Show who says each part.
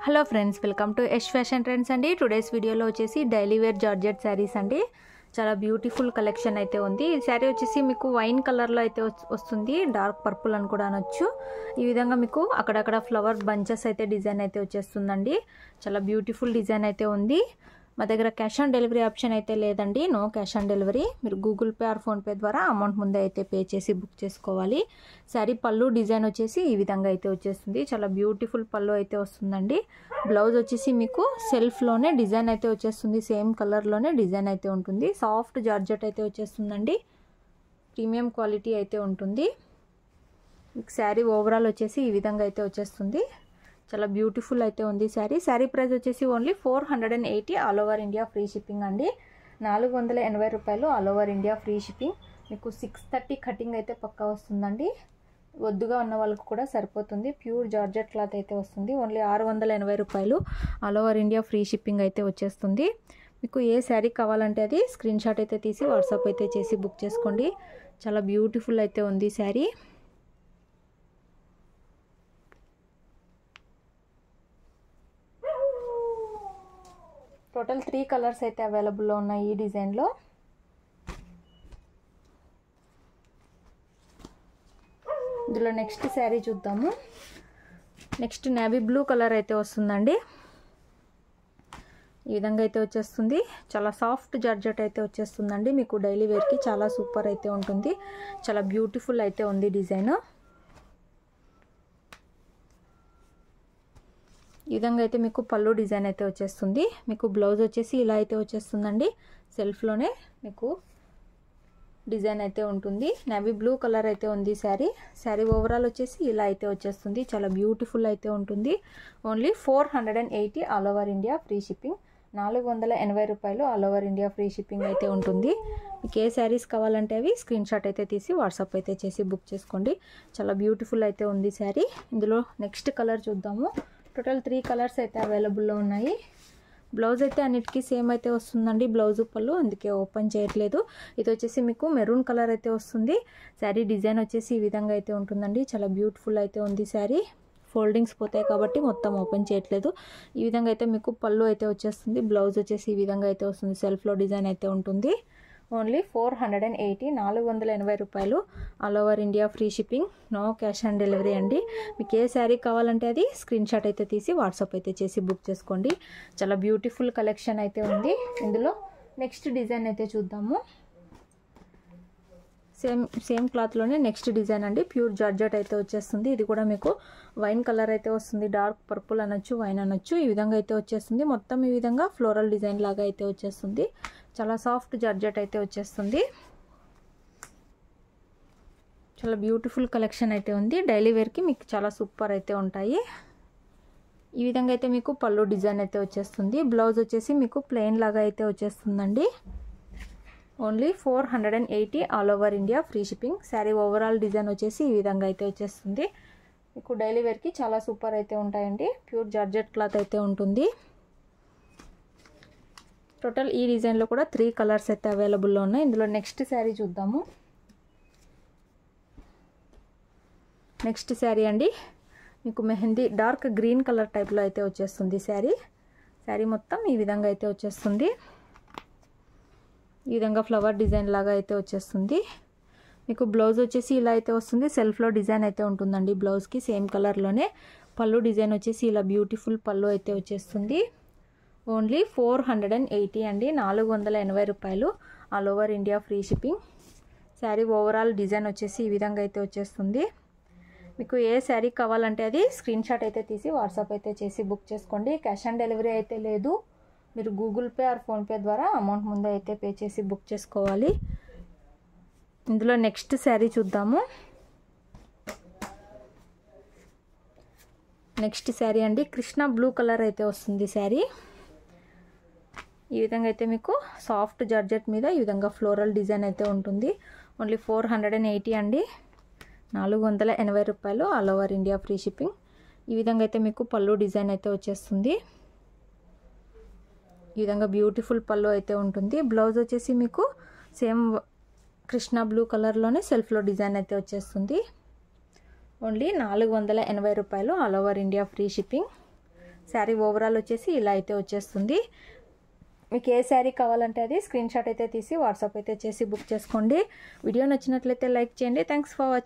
Speaker 1: Hello friends, welcome to Yash fashion trends అండి. Today's వీడియోలో వచ్చేసి డైలీ వేర్ జార్జెట్ శారీస్ అండి. చాలా బ్యూటిఫుల్ కలెక్షన్ అయితే ఉంది. ఈ శారీ వచ్చేసి మీకు వైన్ కలర్లో అయితే వస్తుంది, డార్క్ పర్పుల్ అని కూడా అనొచ్చు. ఈ విధంగా మీకు అక్కడక్కడ ఫ్లవర్ బంచెస్ అయితే డిజైన్ అయితే వచ్చేస్తుందండి. చాలా బ్యూటిఫుల్ డిజైన్ అయితే ఉంది. మా దగ్గర క్యాష్ ఆన్ డెలివరీ ఆప్షన్ అయితే లేదండి, నో క్యాష్ ఆన్ డెలివరీ. మీరు గూగుల్ పే ఆర్ ఫోన్పే ద్వారా అమౌంట్ ముందే అయితే పే చేసి బుక్ చేసుకోవాలి. శారీ పళ్ళు డిజైన్ వచ్చేసి ఈ విధంగా అయితే వచ్చేస్తుంది. చాలా బ్యూటిఫుల్ పళ్ళు అయితే వస్తుందండి. బ్లౌజ్ వచ్చేసి మీకు సెల్ఫ్లోనే డిజైన్ అయితే వచ్చేస్తుంది, సేమ్ కలర్లోనే డిజైన్ అయితే ఉంటుంది. సాఫ్ట్ జార్జెట్ అయితే వచ్చేస్తుందండి, ప్రీమియం క్వాలిటీ అయితే ఉంటుంది. మీకు శారీ ఓవరాల్ వచ్చేసి ఈ విధంగా అయితే వచ్చేస్తుంది. చాలా బ్యూటిఫుల్ అయితే ఉంది శారీ. శారీ ప్రైస్ వచ్చేసి only 480, all over India free shipping అండి. 480 రూపాయలు all over India free shipping. మీకు 630 కటింగ్ అయితే పక్కా వస్తుందండి. వద్దుగా ఉన్న వాళ్ళకు కూడా సరిపోతుంది. ప్యూర్ జార్జెట్ క్లాత్ అయితే వస్తుంది. ఓన్లీ 680 రూపాయలు all over India free shipping అయితే వచ్చేస్తుంది. మీకు ఏ శారీ కావాలంటే అది స్క్రీన్ షాట్ అయితే తీసి వాట్సాప్ అయితే చేసి బుక్ చేసుకోండి. చాలా బ్యూటిఫుల్ అయితే ఉంది శారీ. టోటల్ 3 కలర్స్ అయితే అవైలబుల్లో ఉన్నాయి ఈ డిజైన్లో. ఇందులో నెక్స్ట్ శారీ చూద్దాము. నెక్స్ట్ నేవీ బ్లూ కలర్ అయితే వస్తుందండి. ఈ విధంగా అయితే వచ్చేస్తుంది. చాలా సాఫ్ట్ జార్జెట్ అయితే వచ్చేస్తుందండి. మీకు డైలీ వేర్కి చాలా సూపర్ అయితే ఉంటుంది. చాలా బ్యూటిఫుల్ అయితే ఉంది డిజైన్. ఈ విధంగా అయితే మీకు పళ్ళు డిజైన్ అయితే వచ్చేస్తుంది. మీకు బ్లౌజ్ వచ్చేసి ఇలా అయితే వచ్చేస్తుందండి. సెల్ఫ్లోనే మీకు డిజైన్ అయితే ఉంటుంది. నేవీ బ్లూ కలర్ అయితే ఉంది శారీ. శారీ ఓవరాల్ వచ్చేసి ఇలా అయితే వచ్చేస్తుంది. చాలా బ్యూటిఫుల్ అయితే ఉంటుంది. Only 480 all over India free shipping. 480 రూపాయలు all over India free shipping అయితే ఉంటుంది. మీకు ఏ శారీస్ కావాలంటే అవి స్క్రీన్ షాట్ అయితే తీసి వాట్సాప్ అయితే చేసి బుక్ చేసుకోండి. చాలా బ్యూటిఫుల్ అయితే ఉంది శారీ. ఇందులో నెక్స్ట్ కలర్ చూద్దాము. టోటల్ 3 కలర్స్ అయితే అవైలబుల్లో ఉన్నాయి. బ్లౌజ్ అయితే అన్నిటికీ సేమ్ అయితే వస్తుందండి, బ్లౌజ్ పళ్ళు, అందుకే ఓపెన్ చేయట్లేదు. ఇది వచ్చేసి మీకు మెరూన్ కలర్ అయితే వస్తుంది. శారీ డిజైన్ వచ్చేసి ఈ విధంగా అయితే ఉంటుందండి. చాలా బ్యూటిఫుల్ అయితే ఉంది శారీ. ఫోల్డింగ్స్ పోతాయి కాబట్టి మొత్తం ఓపెన్ చేయట్లేదు. ఈ విధంగా అయితే మీకు పళ్ళు అయితే వచ్చేస్తుంది. బ్లౌజ్ వచ్చేసి ఈ విధంగా అయితే వస్తుంది. సెల్ఫ్లో డిజైన్ అయితే ఉంటుంది. ఓన్లీ 480, 480 రూపాయలు all over India free shipping, no cash on delivery అండి. మీకు ఏ శారీ కావాలంటే అది స్క్రీన్ షాట్ అయితే తీసి వాట్సాప్ అయితే చేసి బుక్ చేసుకోండి. చాలా బ్యూటిఫుల్ కలెక్షన్ అయితే ఉంది. ఇందులో నెక్స్ట్ డిజైన్ అయితే చూద్దాము. సేమ్ క్లాత్లోనే నెక్స్ట్ డిజైన్ అండి. ప్యూర్ జార్జెట్ అయితే వచ్చేస్తుంది. ఇది కూడా మీకు వైన్ కలర్ అయితే వస్తుంది. డార్క్ పర్పుల్ అనొచ్చు, వైన్ అనొచ్చు. ఈ విధంగా అయితే వచ్చేస్తుంది. మొత్తం ఈ విధంగా ఫ్లోరల్ డిజైన్ లాగా అయితే వచ్చేస్తుంది. చాలా సాఫ్ట్ జార్జెట్ అయితే వచ్చేస్తుంది. చాలా బ్యూటిఫుల్ కలెక్షన్ అయితే ఉంది. డైలీ వేర్కి మీకు చాలా సూపర్ అయితే ఉంటాయి. ఈ విధంగా అయితే మీకు పళ్ళు డిజైన్ అయితే వచ్చేస్తుంది. బ్లౌజ్ వచ్చేసి మీకు ప్లెయిన్ లాగా అయితే వచ్చేస్తుందండి. Only 480 all over India free shipping. Sari overall design వచ్చేసి ఈ విధంగా అయితే వచ్చేస్తుంది. మీకు డైలీ వేర్కి చాలా సూపర్ అయితే ఉంటాయండి. ప్యూర్ జార్జెట్ క్లాత్ అయితే ఉంటుంది. టోటల్ ఈ డిజైన్లో కూడా 3 కలర్స్ అయితే అవైలబుల్లో ఉన్నాయి. ఇందులో నెక్స్ట్ శారీ చూద్దాము. నెక్స్ట్ శారీ అండి, మీకు మెహందీ డార్క్ గ్రీన్ కలర్ టైప్లో అయితే వచ్చేస్తుంది శారీ మొత్తం ఈ విధంగా అయితే వచ్చేస్తుంది. ఈ విధంగా ఫ్లవర్ డిజైన్ లాగా అయితే వచ్చేస్తుంది. మీకు బ్లౌజ్ వచ్చేసి ఇలా అయితే వస్తుంది. సెల్ఫ్లో డిజైన్ అయితే ఉంటుందండి. బ్లౌజ్కి సేమ్ కలర్లోనే పళ్ళు డిజైన్ వచ్చేసి ఇలా బ్యూటిఫుల్ పళ్ళు అయితే వచ్చేస్తుంది. ఓన్లీ 480 అండి, 480 రూపాయలు all over India free shipping. Sari overall design వచ్చేసి ఈ విధంగా అయితే వచ్చేస్తుంది. మీకు ఏ శారీ కావాలంటే అది స్క్రీన్ షాట్ అయితే తీసి వాట్సాప్ అయితే చేసి బుక్ చేసుకోండి. క్యాష్ ఆన్ డెలివరీ అయితే లేదు. మీరు గూగుల్ పే ఆర్ ఫోన్పే ద్వారా అమౌంట్ ముందే అయితే పే చేసి బుక్ చేసుకోవాలి. ఇందులో నెక్స్ట్ శారీ చూద్దాము. నెక్స్ట్ శారీ అండి, కృష్ణ బ్లూ కలర్ అయితే వస్తుంది శారీ. ఈ విధంగా అయితే మీకు సాఫ్ట్ జార్జెట్ మీద ఈ విధంగా ఫ్లోరల్ డిజైన్ అయితే ఉంటుంది. ఓన్లీ 480 అండి, 480 రూపాయలు all over India free shipping. ఈ విధంగా అయితే మీకు పళ్ళు డిజైన్ అయితే వచ్చేస్తుంది. ఈ విధంగా బ్యూటిఫుల్ పళ్ళు అయితే ఉంటుంది. బ్లౌజ్ వచ్చేసి మీకు సేమ్ కృష్ణ బ్లూ కలర్లోనే సెల్ఫ్లో డిజైన్ అయితే వచ్చేస్తుంది. ఓన్లీ 480 రూపాయలు all over India free shipping. Sari overall వచ్చేసి ఇలా అయితే వచ్చేస్తుంది. మీకు ఏ శారీ కావాలంటే అది స్క్రీన్ షాట్ అయితే తీసి వాట్సాప్ అయితే చేసి బుక్ చేసుకోండి. వీడియో నచ్చినట్లయితే లైక్ చేయండి. Thanks for watching.